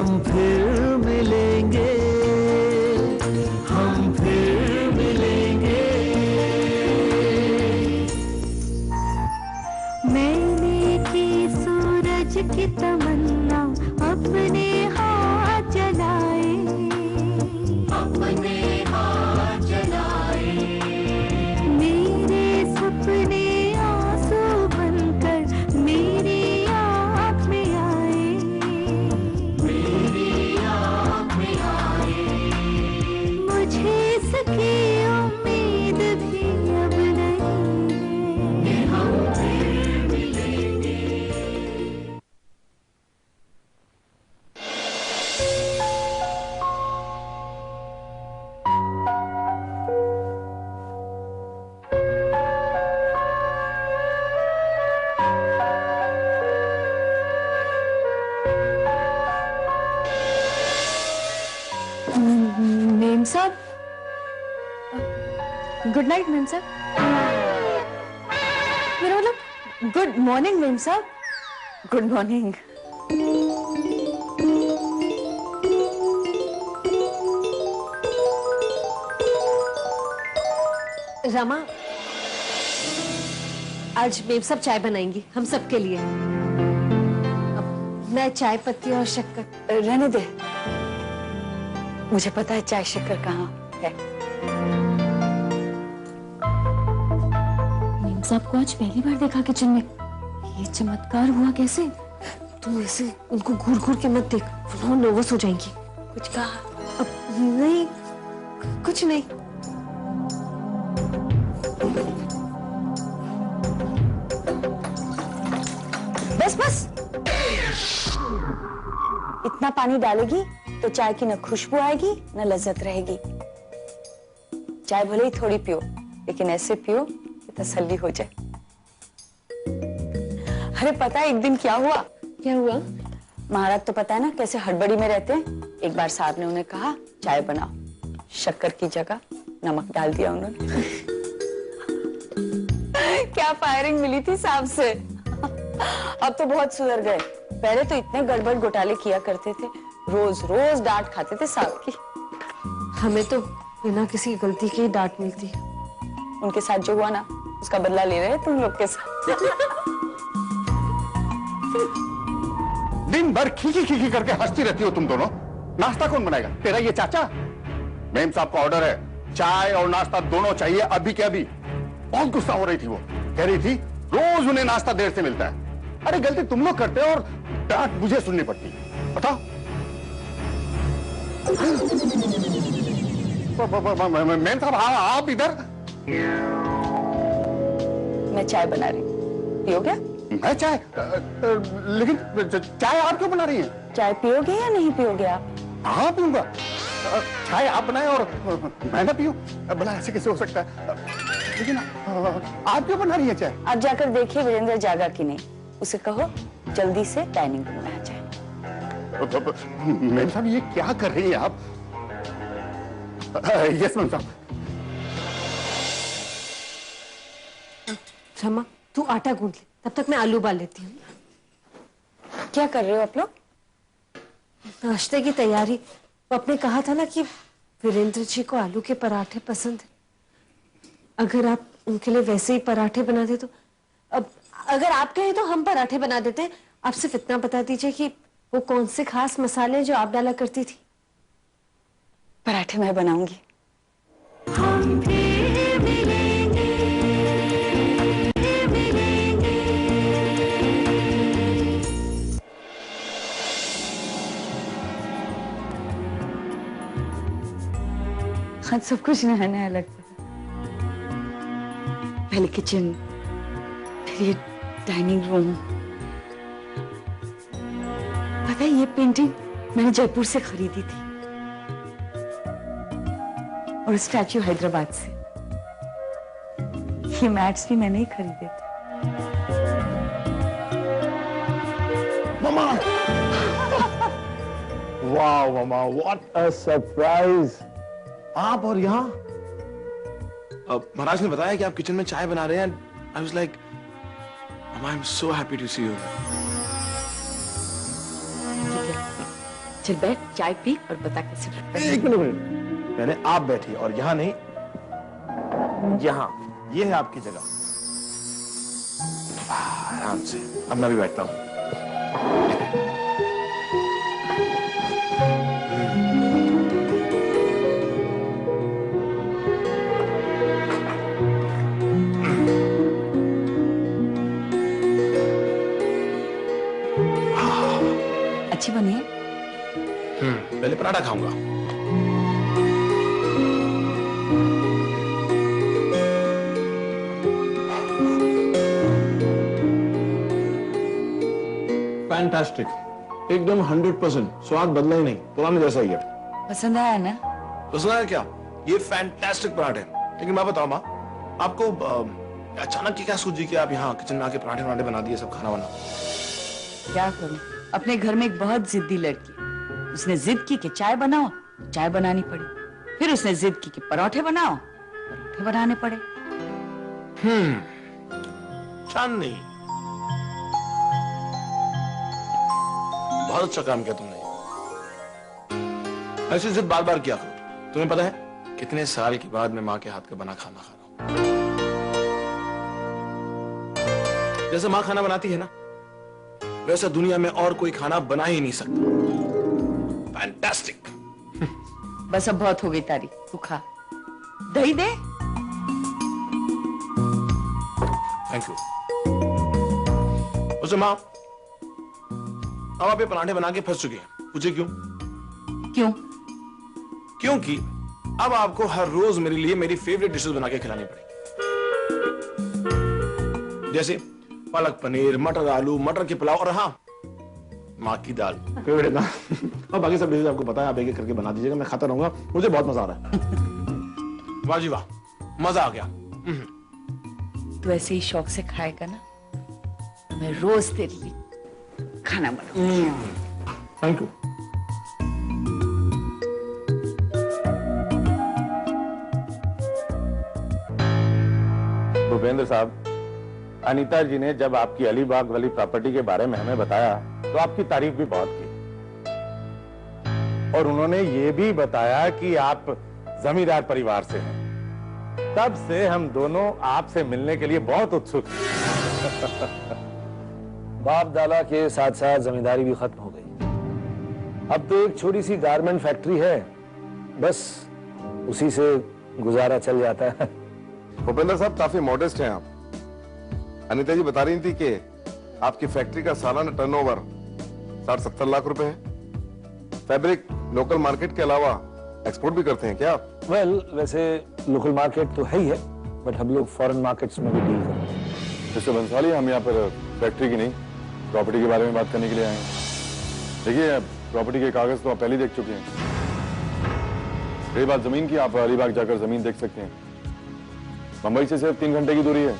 हम फिर मिलेंगे, हम फिर मिलेंगे। मैंने की सूरज की तमन्ना, अपने हाथ जलाए, अपने हाथ जलाए। मेरे सपने आंसू बनकर मेरी आँख में आए, मेरी आँख में आए। मुझे इसकी उम्मीद भी अब नहीं है, हम फिर मिलेंगे। मेम साहब, गुड नाइट मेम साहब। मेरा मतलब गुड मॉर्निंग मेम साहब। Good morning. रमा, आज मेम साहब चाय बनाएंगी हम सबके लिए। अब मैं चाय पत्ती और शक्कर। रहने दे, मुझे पता है चाय शक्कर कहाँ है। मेम साहब को आज पहली बार देखा किचन में। ये चमत्कार हुआ कैसे? तुम ऐसे उनको घूर घूर के मत देख, वो नर्वस हो जाएंगी। कुछ कहा? अब नहीं, कुछ नहीं। बस बस, इतना पानी डालेगी तो चाय की न खुशबू आएगी न लज्जत रहेगी। चाय भले ही थोड़ी पियो, लेकिन ऐसे पियो कि तसल्ली हो जाए। अरे पता है एक दिन क्या हुआ? क्या हुआ? महाराज तो पता है ना कैसे हड़बड़ी में रहते हैं। एक बार साहब ने उन्हें कहा चाय बनाओ, शक्कर की जगह नमक डाल दिया उन्होंने। क्या फायरिंग मिली थी साहब से। अब तो बहुत सुधर गए, पहले तो इतने गड़बड़ घोटाले किया करते थे, रोज रोज डांट खाते थे साहब की। हमें तो बिना किसी गलती के ही डांट मिलती। उनके साथ जो हुआ ना, उसका बदला ले रहे हैं तुम लोग के साथ। दिन भर खीखी खीखी करके हंसती रहती हो तुम दोनों। नाश्ता कौन बनाएगा? तेरा ये चाचा? मेम साहब का ऑर्डर है, चाय और नाश्ता दोनों चाहिए अभी के अभी। बहुत गुस्सा हो रही थी वो, कह रही थी रोज उन्हें नाश्ता देर से मिलता है। अरे गलती तुम लोग करते हो और डांट मुझे सुननी पड़ती है, बताओ। मेम साहब आप इधर। मैं चाय बना रही हूँ, पियोगे? मैं चाय? लेकिन चाय आप क्यों बना रही हैं? चाय पियोगे या नहीं पियोगे आप? हाँ पीऊंगा। चाय आप बनाए और मैं ना पीऊं? भला ऐसे कैसे हो सकता है? लेकिन आप क्यों बना रही हैं चाय? आप जाकर देखिए वीरेंद्र जागा कि नहीं, उसे कहो जल्दी से डाइनिंग रूम में आ जाए। मैम साहब ये क्या कर रही हैं आप? यस मैम साहब। रमा, तू आटा गूंथ ले, तब तक मैं आलू उबाल लेती हूँ। क्या कर रहे हो आप लोग? नाश्ते की तैयारी। आपने कहा था ना कि वीरेंद्र जी को आलू के पराठे पसंद है। अगर आप उनके लिए वैसे ही पराठे बना दे तो। अब अगर आप कहें तो हम पराठे बना देते हैं। आप सिर्फ इतना बता दीजिए कि वो कौन से खास मसाले जो आप डाला करती थी। पराठे मैं बनाऊंगी। हम फिर मिलेंगे, फिर मिलेंगे। आज सब कुछ नया नया लगता है। पहले किचन, फिर ये डाइनिंग रूम। पता है ये पेंटिंग मैंने जयपुर से खरीदी थी और स्टैच्यू हैदराबाद से। ये मैट्स भी मैंने ही खरीदे थे। मामा! वाह मामा, व्हाट अ सरप्राइज! आप और यहाँ? महाराज ने बताया कि आप किचन में चाय बना रहे हैं। आई वाज लाइक, मामा I am so happy to see you. चल बैठ, चाय पी और बता कैसे प्रिपेयर। एक मिनट, मैंने आप बैठिए और यहाँ नहीं, यहाँ, ये है आपकी जगह। आराम से, अब मैं भी बैठता हूँ। अच्छी बनी है? पहले पराठा खाऊंगा। फैंटास्टिक, एकदम 100%, स्वाद बदला ही नहीं, पुराने जैसा ही है। पसंद आया ना? पसंद आया क्या? ये फैंटास्टिक पराठे। लेकिन मैं बताऊं माँ, आपको अचानक क्या सूझी कि आप यहाँ किचन में आके पराठे बना दिए, सब खाना बना? क्या करूं, अपने घर में एक बहुत जिद्दी लड़की, उसने जिद की कि चाय बनाओ, चाय बनानी पड़ी। फिर उसने जिद की कि पराठे बनाओ, पराठे बनाने पड़े। चांदनी, बहुत अच्छा काम किया तुमने। ऐसी जिद बार बार किया करो। तुम्हें पता है कितने साल के बाद मैं माँ के हाथ का बना खाना खा रहा हूं। जैसे माँ खाना बनाती है ना, वैसा दुनिया में और कोई खाना बना ही नहीं सकता। फैंटास्टिक। बस अब बहुत हो गई तारीफ, तू खा। दही दे। Thank you. उसे माँ, अब आप ये पराठे बना के फंस चुके हैं। पूछे क्यों? क्यों? क्योंकि अब आपको हर रोज मेरे लिए मेरी फेवरेट डिशेस बना के खिलानी पड़ेगी। जैसे पालक पनीर, मटर आलू, मटर के पुलाव और हाँ, माँ की दाल फेवरेट ना। और बाकी सब डिशेस आपको पता है, आप एक एक करके बना दीजिएगा, मैं खाता रहूंगा, मुझे बहुत मजा आ रहा है। वाह जी वाह, मजा आ गया। तू ऐसे ही शौक से खाएगा ना, तो मैं रोज तेरे लिए खाना बनाऊंगी। Thank you. भूपेंद्र साहब, अनीता जी ने जब आपकी अलीबाग वाली प्रॉपर्टी के बारे में हमें बताया तो आपकी तारीफ भी बहुत की, और उन्होंने ये भी बताया कि आप जमींदार परिवार से हैं। तब से हम दोनों आपसे मिलने के लिए बहुत उत्सुक हैं। बाप दादा के साथ साथ जमींदारी भी खत्म हो गई। अब तो एक छोटी सी गारमेंट फैक्ट्री है, बस उसी से गुजारा चल जाता है। भूपेंद्र साहब काफी मॉडेस्ट हैं आप। अनीता जी बता रही थी कि आपकी फैक्ट्री का सालाना टर्नओवर 60-70 लाख रुपए है। फैब्रिक लोकल मार्केट के अलावा एक्सपोर्ट भी करते हैं क्या आप? वैसे लोकल मार्केट तो है ही है, बट हम लोग फॉरेन मार्केट्स में भी डील करते हैं। मिस्टर बंसाली, हम यहाँ पर फैक्ट्री की नहीं, प्रॉपर्टी के बारे में बात करने के लिए आए हैं। देखिए, प्रॉपर्टी के कागज तो आप पहले देख चुके हैं। रही बात जमीन की, आप अलीबाग जाकर जमीन देख सकते हैं। मुंबई से सिर्फ 3 घंटे की दूरी है।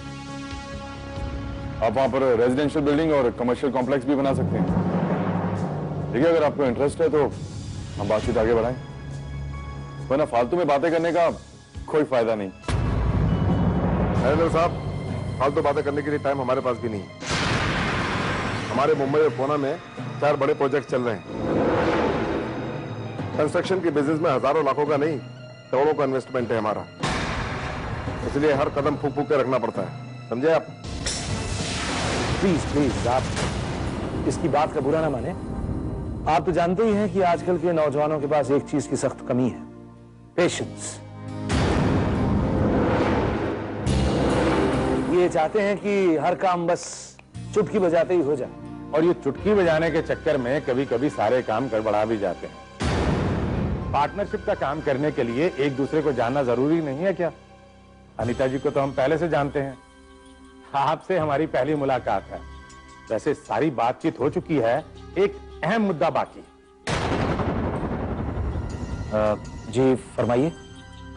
आप वहां पर रेजिडेंशियल बिल्डिंग और कमर्शियल कॉम्प्लेक्स भी बना सकते हैं। देखिए, अगर आपको इंटरेस्ट है तो हम बातचीत आगे बढ़ाएं, वरना फालतू में बातें करने का कोई फायदा नहीं। नरेंद्र साहब, फालतू बातें करने के लिए टाइम हमारे पास भी नहीं है। हमारे मुंबई और पुणे में 4 बड़े प्रोजेक्ट चल रहे हैं। कंस्ट्रक्शन के बिजनेस में हजारों लाखों का नहीं, करोड़ों का इन्वेस्टमेंट है हमारा, इसलिए हर कदम फूक फूक के रखना पड़ता है, समझे आप? प्लीज प्लीज, आप इसकी बात का बुरा ना माने। आप तो जानते ही हैं कि आजकल के नौजवानों के पास एक चीज की सख्त कमी है, पेशेंस। ये चाहते हैं कि हर काम बस चुटकी बजाते ही हो जाए, और ये चुटकी बजाने के चक्कर में कभी कभी सारे काम गड़बड़ा भी जाते हैं। पार्टनरशिप का काम करने के लिए एक दूसरे को जानना जरूरी नहीं है क्या? अनीता जी को तो हम पहले से जानते हैं, आपसे हमारी पहली मुलाकात है। वैसे सारी बातचीत हो चुकी है, एक अहम मुद्दा बाकी। जी फरमाइए।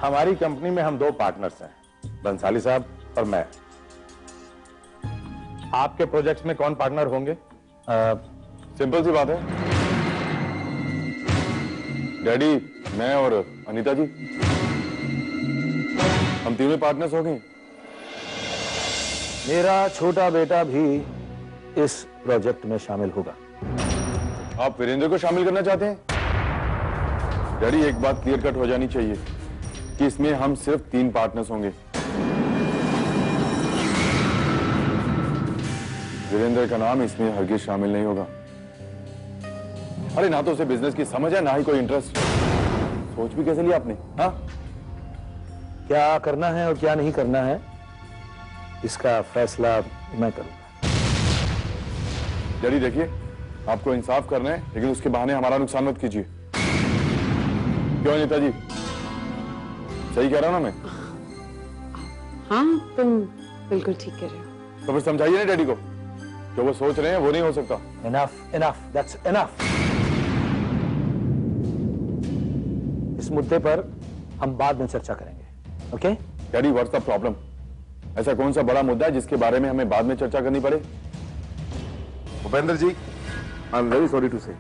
हमारी कंपनी में हम 2 पार्टनर्स हैं, बंसाली साहब और मैं। आपके प्रोजेक्ट्स में कौन पार्टनर होंगे? सिंपल सी बात है, डैडी, मैं और अनीता जी, हम तीनों पार्टनर्स हो गए। मेरा छोटा बेटा भी इस प्रोजेक्ट में शामिल होगा। आप वीरेंद्र को शामिल करना चाहते हैं? डैडी एक बात क्लियर कट हो जानी चाहिए कि इसमें हम सिर्फ 3 पार्टनर्स होंगे। वीरेंद्र का नाम इसमें हरगिज शामिल नहीं होगा। अरे ना तो उसे बिजनेस की समझ है, ना ही कोई इंटरेस्ट। सोच भी कैसे लिया आपने? हाँ, क्या करना है और क्या नहीं करना है इसका फैसला मैं करूंगा। डैडी देखिए, आपको इंसाफ करना है, लेकिन उसके बहाने हमारा नुकसान मत कीजिए। क्यों अनीता जी, सही कह रहा हूं ना मैं? हाँ, तुम बिल्कुल ठीक कह रहे हो। तो फिर समझाइए ना डैडी को, जो वो सोच रहे हैं वो नहीं हो सकता। Enough enough, that's enough. इस मुद्दे पर हम बाद में चर्चा करेंगे, okay? Daddy, what's the problem? ऐसा कौन सा बड़ा मुद्दा है जिसके बारे में हमें बाद में चर्चा करनी पड़े? Bhupendra ji, I am very sorry to say,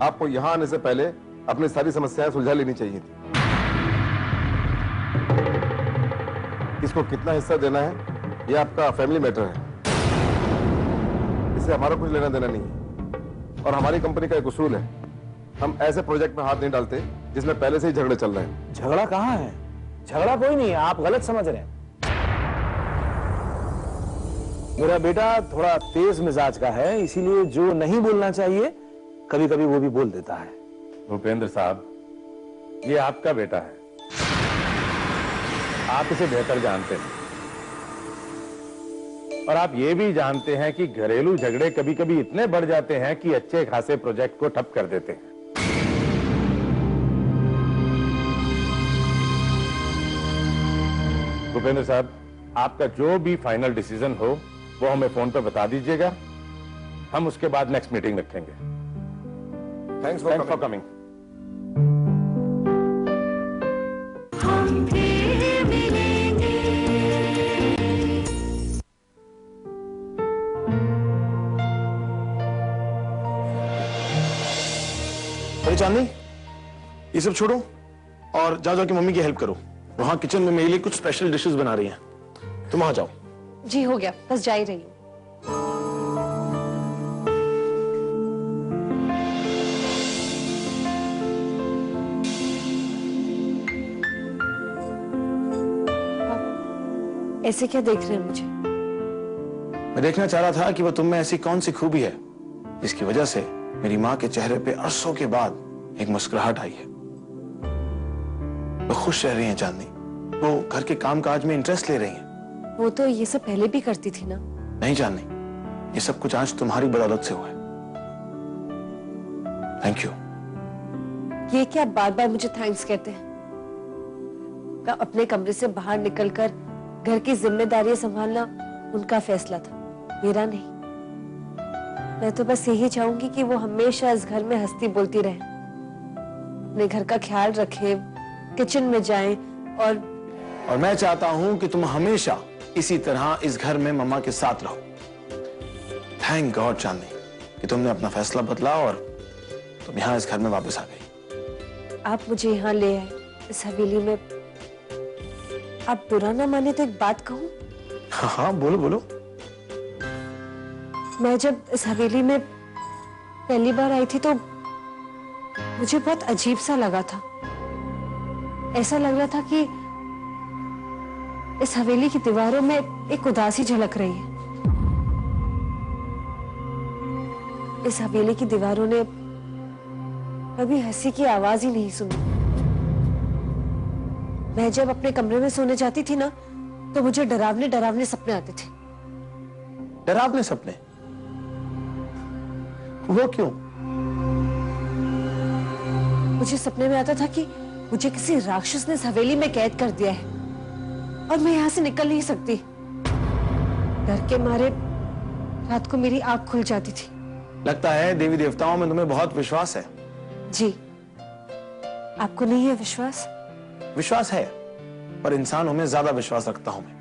आपको यहां आने से पहले अपनी सारी समस्याएं सुलझा लेनी चाहिए थी। इसको कितना हिस्सा देना है ये आपका फैमिली मैटर है, इससे हमारा कुछ लेना देना नहीं है। और हमारी कंपनी का एक उसूल है, हम ऐसे प्रोजेक्ट में हाथ नहीं डालते जिसमें पहले से ही झगड़े चल रहे हैं। झगड़ा कहाँ है? झगड़ा कोई नहीं है, आप गलत समझ रहे हैं। मेरा बेटा थोड़ा तेज मिजाज का है, इसीलिए जो नहीं बोलना चाहिए कभी कभी वो भी बोल देता है। भूपेंद्र साहब, ये आपका बेटा है, आप इसे बेहतर जानते हैं। और आप ये भी जानते हैं कि घरेलू झगड़े कभी कभी इतने बढ़ जाते हैं कि अच्छे खासे प्रोजेक्ट को ठप कर देते हैं। भूपेंद्र साहब, आपका जो भी फाइनल डिसीजन हो वो हमें फोन पर बता दीजिएगा, हम उसके बाद नेक्स्ट मीटिंग रखेंगे। Thanks for coming. हम फिर मिलेंगे। अरे चांदनी, ये सब छोड़ो और जाओ जाके मम्मी की हेल्प करो। वहां किचन में मेरे लिए कुछ स्पेशल डिशेस बना रही हैं, तुम वहां जाओ। जी हो गया, बस जा ही रही हूँ। ऐसे क्या देख रहे हैं मुझे? मैं देखना चाह रहा था कि वो तुम में ऐसी कौन सी खूबी है जिसकी वजह से मेरी माँ के चेहरे पे अरसों के बाद एक मुस्कुराहट आई है। वो खुश रह रही हैं चांदनी, वो घर के कामकाज में इंटरेस्ट ले रही हैं। वो तो ये सब पहले भी करती थी ना। नहीं चांदनी, ये सब कुछ आज तुम्हारी बदौलत से हुआ है। Thank you. ये क्या बार बार मुझे थैंक्स कहते हैं? का अपने कमरे से बाहर निकलकर घर की जिम्मेदारियां संभालना उनका फैसला था, मेरा नहीं। मैं तो बस यही चाहूंगी कि वो हमेशा इस घर में हंसती बोलती रहे, अपने घर का ख्याल रखे, किचन में जाएं और मैं चाहता हूं कि तुम हमेशा इसी तरह इस घर में मम्मा के साथ रहो। थैंक गॉड चांदनी कि तुमने अपना फैसला बदला और तुम यहाँ इस घर में वापस आ गई। आप मुझे यहाँ ले आए इस हवेली में। आप बुरा ना माने तो एक बात कहूं? हाँ हाँ, बोलो बोलो। मैं जब इस हवेली में पहली बार आई थी तो मुझे बहुत अजीब सा लगा था। ऐसा लग रहा था कि इस हवेली की दीवारों में एक उदासी झलक रही है। इस हवेली की दीवारों ने कभी हंसी की आवाज ही नहीं सुनी। मैं जब अपने कमरे में सोने जाती थी ना तो मुझे डरावने डरावने सपने आते थे। डरावने सपने? वो क्यों? मुझे सपने में आता था कि मुझे किसी राक्षस ने इस हवेली में कैद कर दिया है और मैं यहां से निकल नहीं सकती। डर के मारे रात को मेरी आंख खुल जाती थी। लगता है देवी देवताओं में तुम्हें बहुत विश्वास है। जी, आपको नहीं है विश्वास? विश्वास है, पर इंसानों में ज्यादा विश्वास रखता हूं मैं।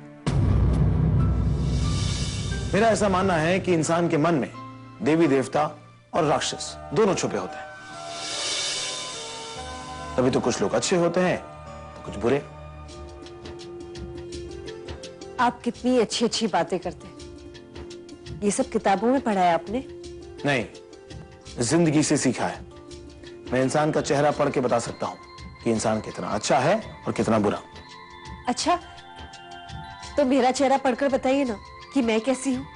मेरा ऐसा मानना है कि इंसान के मन में देवी देवता और राक्षस दोनों छुपे होते हैं। तभी तो कुछ लोग अच्छे होते हैं तो कुछ बुरे। आप कितनी अच्छी अच्छी बातें करते हैं। ये सब किताबों में पढ़ा है आपने? नहीं, जिंदगी से सीखा है। मैं इंसान का चेहरा पढ़ के बता सकता हूँ कि इंसान कितना अच्छा है और कितना बुरा। अच्छा, तो मेरा चेहरा पढ़कर बताइए ना कि मैं कैसी हूँ।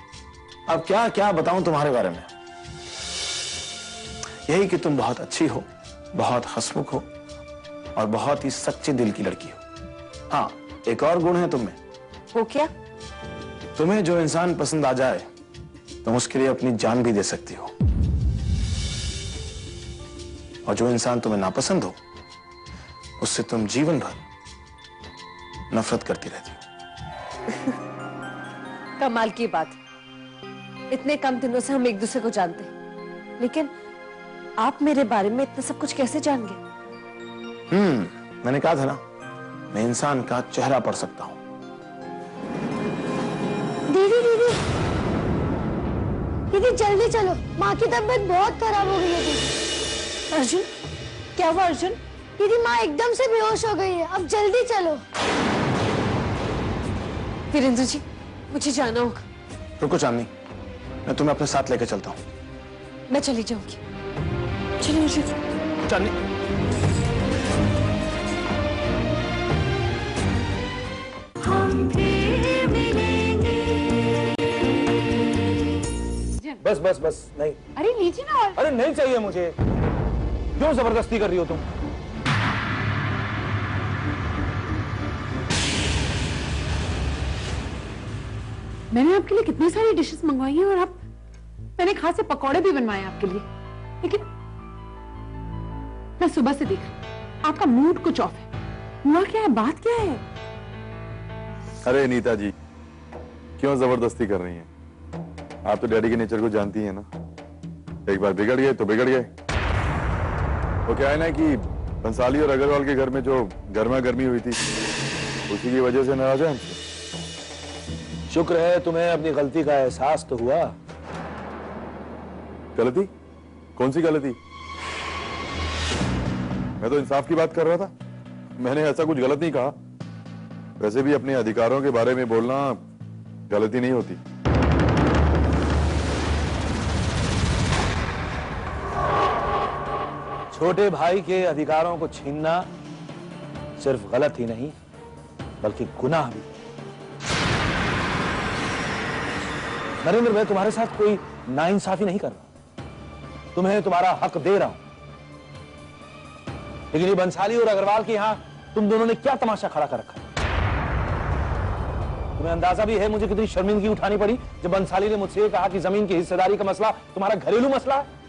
अब क्या क्या बताऊं तुम्हारे बारे में? यही कि तुम बहुत अच्छी हो, बहुत हंसमुख हो और बहुत ही सच्चे दिल की लड़की हो। हाँ, एक और गुण है तुम में। वो क्या? तुम्हें जो इंसान पसंद आ जाए तुम उसके लिए अपनी जान भी दे सकती हो, और जो इंसान तुम्हें नापसंद हो उससे तुम जीवन भर नफरत करती रहती हो। कमाल की बात। इतने कम दिनों से हम एक दूसरे को जानते हैं, लेकिन आप मेरे बारे में इतना सब कुछ कैसे जान गए? मैंने कहा था ना, मैं इंसान का चेहरा पढ़ सकता हूं। दीदी दीदी दीदी जल्दी चलो, माँ की तबीयत बहुत खराब हो गई है दीदी। अर्जुन, क्या हुआ अर्जुन? दीदी माँ एकदम से बेहोश हो गई है, अब जल्दी चलो। वीरेंद्र जी, मुझे जाना होगा। रुको चांदनी, मैं तुम्हें अपने साथ लेकर चलता हूं। मैं चली जाऊंगी। चलिए अर्जुन। चांदनी, हम फिर मिलेंगे। बस बस बस, नहीं। अरे लीजिए ना। और अरे नहीं चाहिए मुझे। क्यों जबरदस्ती कर रही हो तुम? मैंने आपके लिए कितनी सारी डिशेस मंगवाई हैं और आप, मैंने खास से पकौड़े भी बनवाए आपके लिए, लेकिन मैं सुबह से देखा आपका मूड कुछ ऑफ है। हुआ क्या है? बात क्या है? अरे नीता जी, क्यों जबरदस्ती कर रही हैं? आप तो डैडी के नेचर को जानती हैं ना। एक बार बिगड़ गए तो बिगड़ गए। वो क्या है ना कि बंसाली और अग्रवाल के घर में जो गर्मा गर्मी हुई थी, उसी की वजह से नाराज है हमसे। शुक्र है तुम्हें अपनी गलती का एहसास तो हुआ। गलती? कौन सी गलती? मैं तो इंसाफ की बात कर रहा था। मैंने ऐसा कुछ गलत नहीं कहा। वैसे भी अपने अधिकारों के बारे में बोलना गलती नहीं होती। छोटे भाई के अधिकारों को छीनना सिर्फ गलत ही नहीं बल्कि गुनाह भी। नरेंद्र, मैं तुम्हारे साथ कोई नाइंसाफी नहीं कर रहा, तुम्हें तुम्हारा हक दे रहा हूं। लेकिन ये बंसाली और अग्रवाल के यहां तुम दोनों ने क्या तमाशा खड़ा कर रखा? तुम्हें अंदाजा भी है मुझे कितनी शर्मिंदगी उठानी पड़ी जब बंसाली ने मुझसे कहा कि जमीन की हिस्सेदारी का मसला तुम्हारा घरेलू मसला है।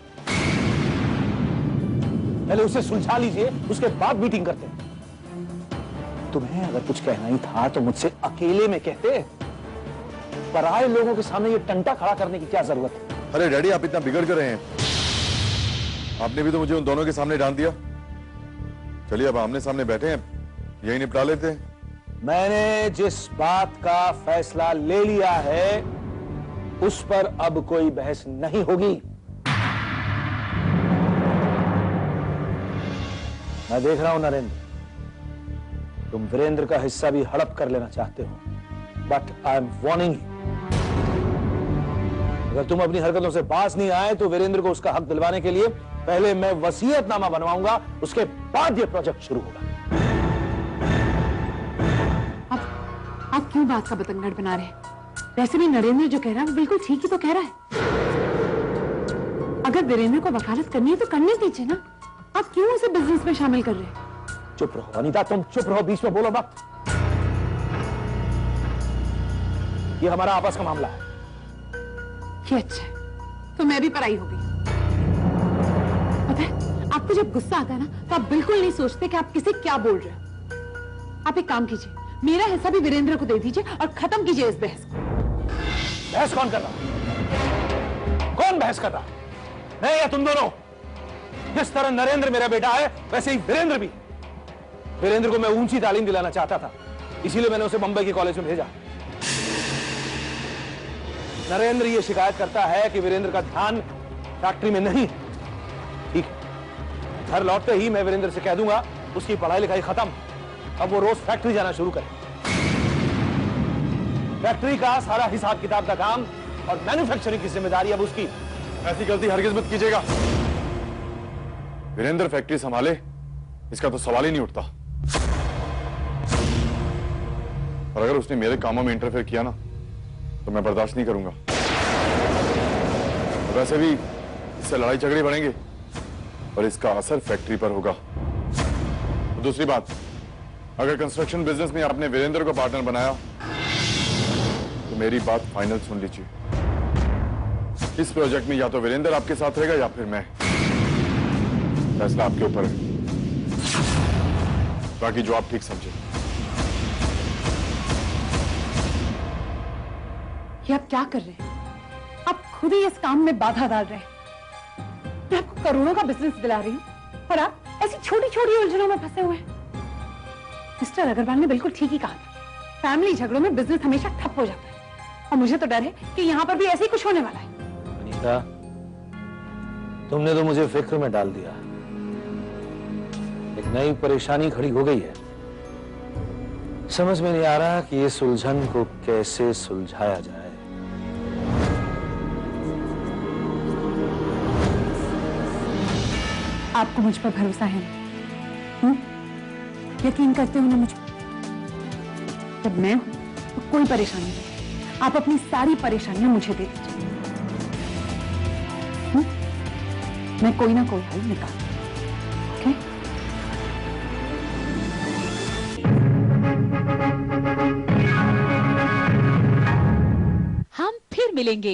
पहले उसे सुलझा लीजिए, उसके बाद मीटिंग करते हैं। तुम्हें अगर कुछ कहना ही था तो मुझसे अकेले में कहते। पराये लोगों के सामने ये टंटा खड़ा करने की क्या जरूरत है? अरे डैडी, आप इतना बिगड़ कर रहे हैं। आपने भी तो मुझे उन दोनों के सामने डांट दिया। चलिए अब आमने सामने बैठे हैं, यही निपटा लेते हैं। मैंने जिस बात का फैसला ले लिया है उस पर अब कोई बहस नहीं होगी। मैं देख रहा हूं नरेंद्र, तुम वीरेंद्र का हिस्सा भी हड़प कर लेना चाहते हो, but I am warning you. अगर तुम अपनी हरकतों से बाज नहीं आए तो वीरेंद्र को उसका हक दिलवाने के लिए पहले मैं वसीयतनामा बनवाऊंगा, उसके बाद यह प्रोजेक्ट शुरू होगा। आप क्यों बात का बतंगड़ बना रहे हैं? वैसे भी नरेंद्र जो कह रहा है वो बिल्कुल ठीक ही तो कह रहा है। अगर वीरेंद्र को वकालत करनी है तो करने दीजिए ना। आप क्यों उसे बिजनेस में शामिल कर रहे हैं? चुप रहो अनीता, तुम चुप रहो, बीच में बोलो मत। ये हमारा आपस का मामला है। ये अच्छा है, तो मैं भी पराई हो गई। पता है, आपको जब गुस्सा आता है ना तो आप बिल्कुल नहीं सोचते कि आप किसे क्या बोल रहे हो। आप एक काम कीजिए, मेरा हिस्सा भी वीरेंद्र को दे दीजिए और खत्म कीजिए इस बहस को। बहस कौन कर रहा? कौन बहस कर रहा? मैं या तुम दोनों? जिस तरह नरेंद्र मेरा बेटा है वैसे ही वीरेंद्र भी। वीरेंद्र को मैं ऊंची तालीम दिलाना चाहता था, इसीलिए मैंने उसे मुंबई के कॉलेज में भेजा। नरेंद्र ये शिकायत करता है कि वीरेंद्र का ध्यान फैक्ट्री में नहीं। ठीक, घर लौटते ही मैं वीरेंद्र से कह दूंगा उसकी पढ़ाई लिखाई खत्म, अब वो रोज फैक्ट्री जाना शुरू करे। फैक्ट्री का सारा हिसाब किताब का काम और मैन्युफैक्चरिंग की जिम्मेदारी अब उसकी। ऐसी गलती हरगिज मत कीजिएगा। वीरेंद्र फैक्ट्री संभाले, इसका तो सवाल ही नहीं उठता। और अगर उसने मेरे कामों में इंटरफेयर किया ना, तो मैं बर्दाश्त नहीं करूंगा। वैसे भी इससे लड़ाई झगड़े बढ़ेंगे और इसका असर फैक्ट्री पर होगा। और दूसरी बात, अगर कंस्ट्रक्शन बिजनेस में आपने वीरेंद्र को पार्टनर बनाया, तो मेरी बात फाइनल सुन लीजिए। इस प्रोजेक्ट में या तो वीरेंद्र आपके साथ रहेगा या फिर मैं। फैसला आपके ऊपर है, बाकी जो आप ठीक समझे। ये आप क्या कर रहे हैं? आप खुद ही इस काम में बाधा डाल रहे हैं। मैं आपको करोड़ों का बिजनेस दिला रही हूँ और आप ऐसी छोटी छोटी उलझनों में फंसे हुए हैं। मिस्टर अग्रवाल ने बिल्कुल ठीक ही कहा था, फैमिली झगड़ों में बिजनेस हमेशा ठप हो जाता है। और मुझे तो डर है कि यहाँ पर भी ऐसे ही कुछ होने वाला है। अनीता, तुमने तो मुझे फिक्र में डाल दिया। एक नई परेशानी खड़ी हो गई है। समझ में नहीं आ रहा कि इस उलझन को कैसे सुलझाया जाए। आपको मुझ पर भरोसा है? यकीन करते हो ना मुझ पर? जब मैं हूं तो कोई परेशानी नहीं। आप अपनी सारी परेशानियां मुझे दे दीजिए। मैं कोई ना कोई हल निकाल। ओके? हम फिर मिलेंगे।